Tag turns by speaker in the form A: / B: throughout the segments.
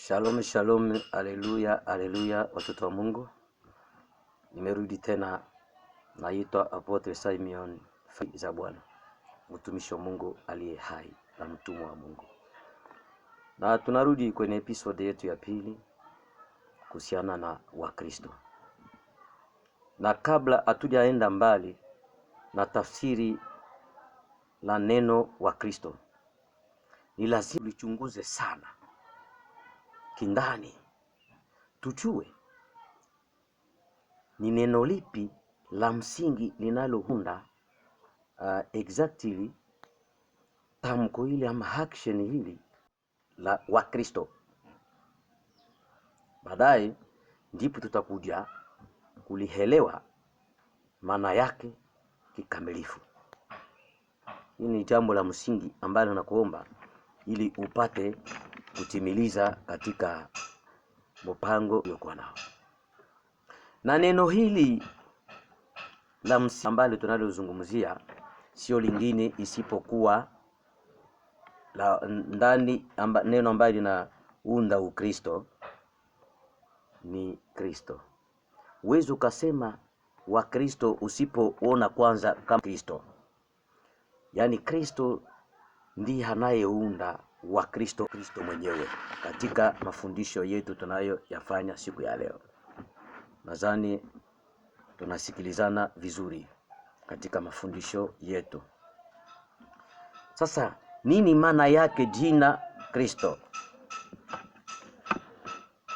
A: Shalom, shalom, haleluya, haleluya, watoto wa Mungu. Nimerudi tena, naitwa Apotre Simeon za Bwana, mtumishi wa Mungu aliye hai na mtumwa wa Mungu. Na tunarudi kwenye episode yetu ya pili kuhusiana na Wakristo. Na kabla hatujaenda mbali na tafsiri la neno Wakristo, ni lazima tulichunguze sana kindani, tujue ni neno lipi la msingi linalounda exactly tamko hili ama action hili la Wakristo. Baadaye ndipo tutakuja kulielewa maana yake kikamilifu. Hii ni jambo la msingi ambalo nakuomba ili upate kutimiliza katika mpango uliokuwa nao. Na neno hili la msingi ambalo tunalozungumzia sio lingine isipokuwa neno ambalo linaunda Ukristo ni Kristo. Uwezo ukasema Wakristo usipoona kwanza kama Kristo. Yaani Kristo ndiye anayeunda Wakristo, Kristo mwenyewe, katika mafundisho yetu tunayoyafanya siku ya leo. Nadhani tunasikilizana vizuri katika mafundisho yetu. Sasa nini maana yake jina Kristo?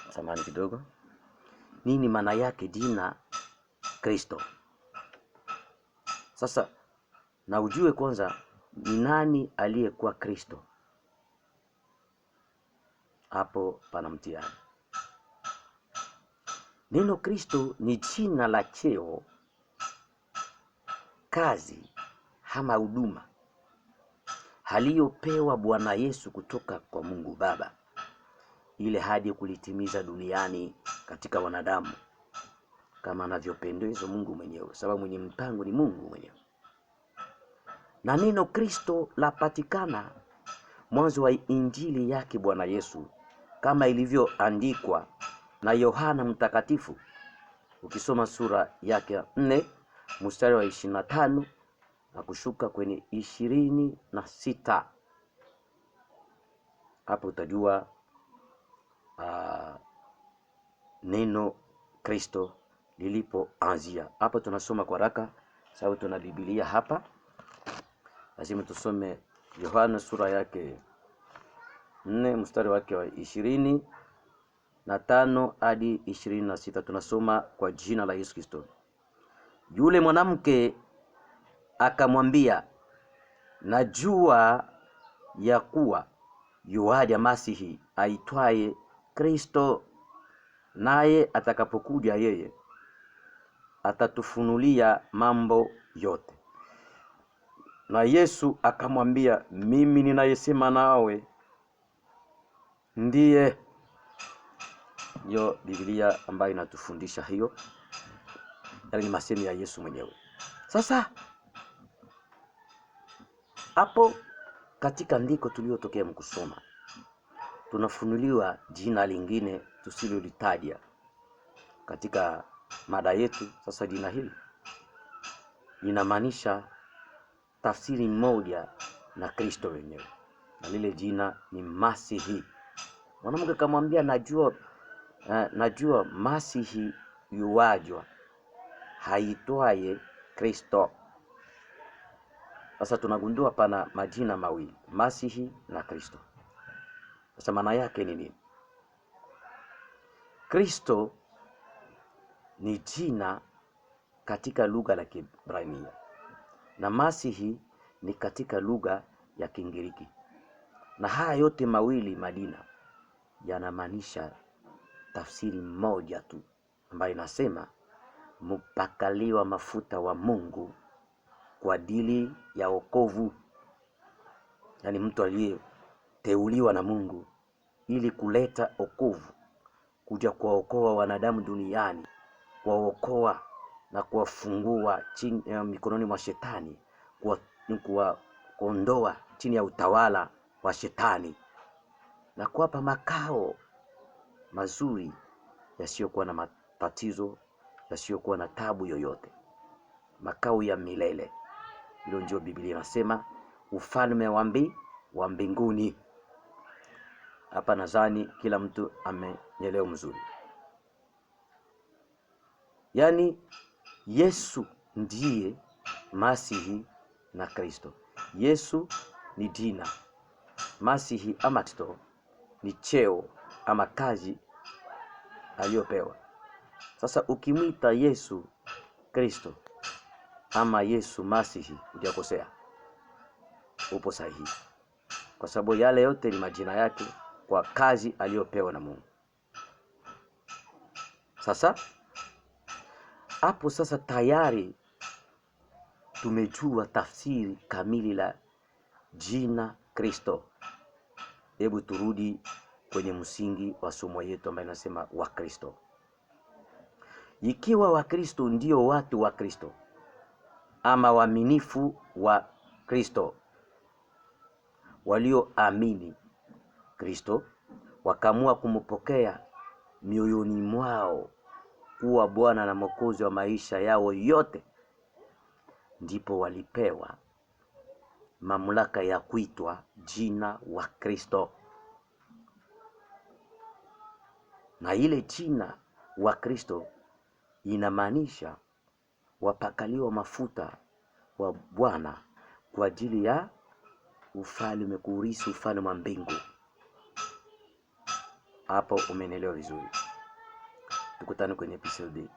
A: Samahani kidogo. Nini maana yake jina Kristo? Sasa na ujue kwanza ni nani aliyekuwa Kristo. Hapo pana mtihani. Neno Kristo ni jina la cheo, kazi ama huduma aliyopewa Bwana Yesu kutoka kwa Mungu Baba, ile hadi kulitimiza duniani katika wanadamu kama anavyopendezwa Mungu mwenyewe, sababu mwenye mpango ni Mungu mwenyewe. Na neno Kristo lapatikana mwanzo wa injili yake Bwana Yesu kama ilivyoandikwa na Yohana Mtakatifu. Ukisoma sura yake 4 mstari wa 25 na kushuka kwenye 26, hapo utajua neno Kristo lilipoanzia. Hapa tunasoma kwa haraka sababu tuna Biblia hapa. Lazima tusome Yohana sura yake 4 mstari wake wa 25 hadi 26. Tunasoma kwa jina la Yesu Kristo. Yule mwanamke akamwambia, najua ya kuwa yuaja Masihi aitwaye Kristo, naye atakapokuja yeye atatufunulia mambo yote. Na Yesu akamwambia, mimi ninayesema nawe ndiye. Ndio Biblia ambayo inatufundisha hiyo. Yaani ni masemo ya Yesu mwenyewe. Sasa hapo katika ndiko tuliotokea mkusoma, tunafunuliwa jina lingine tusilolitaja katika mada yetu. Sasa jina hili linamaanisha tafsiri moja na Kristo wenyewe, na lile jina ni Masihi. Mwanamke kamwambia, najua Masihi yuwajwa haitwaye Kristo. Sasa tunagundua pana majina mawili, Masihi na Kristo. Sasa maana yake ni nini? Kristo ni jina katika lugha la Kiebrania na Masihi ni katika lugha ya Kigiriki. Na haya yote mawili majina yanamaanisha tafsiri moja tu, ambayo inasema mpakaliwa mafuta wa Mungu kwa ajili ya wokovu. Yaani mtu aliyeteuliwa na Mungu ili kuleta wokovu, kuja kuwaokoa wanadamu duniani, kuwaokoa na kuwafungua chini mikononi mwa shetani, kuondoa chini ya utawala wa shetani na kuwapa makao mazuri yasiyokuwa na matatizo, yasiyokuwa na tabu yoyote, makao ya milele. Hilo ndio Biblia inasema, ufalme wa mbinguni. Hapa nadhani kila mtu amenyelewa mzuri. Yaani Yesu ndiye Masihi na Kristo. Yesu ni jina, Masihi ama Kristo ni cheo ama kazi aliyopewa. Sasa ukimwita Yesu Kristo ama Yesu Masihi, hujakosea, upo sahihi, kwa sababu yale yote ni majina yake kwa kazi aliyopewa na Mungu. Sasa hapo sasa tayari tumejua tafsiri kamili la jina Kristo. Hebu turudi kwenye msingi wa somo yetu ambaye nasema wa Kristo. Ikiwa wa Kristo ndio watu wa Kristo ama waaminifu wa Kristo, walioamini Kristo wakaamua kumpokea mioyoni mwao kuwa Bwana na Mwokozi wa maisha yao yote, ndipo walipewa mamlaka ya kuitwa jina wa Kristo. Na ile jina wa Kristo inamaanisha wapakaliwa mafuta wa Bwana kwa ajili ya ufalme, kuurithi ufalme wa mbingu. Hapo umenelewa vizuri. Tukutane kwenye episode.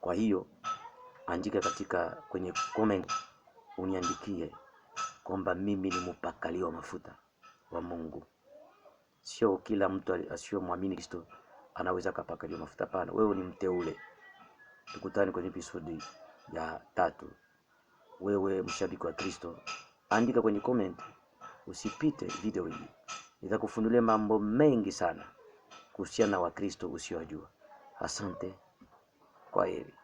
A: Kwa hiyo andika kwenye comment, uniandikie kwamba mimi ni mpakaliwa mafuta wa Mungu. Sio kila mtu asiyemwamini Kristo anaweza kupakaliwa mafuta. Hapana, wewe ni mteule. Tukutane kwenye episode ya 3. Wewe mshabiki wa Kristo, andika kwenye comment, usipite video hii. Nitakufunulia mambo mengi sana kuhusiana na Wakristo usiyojua. Asante. Kwaheri.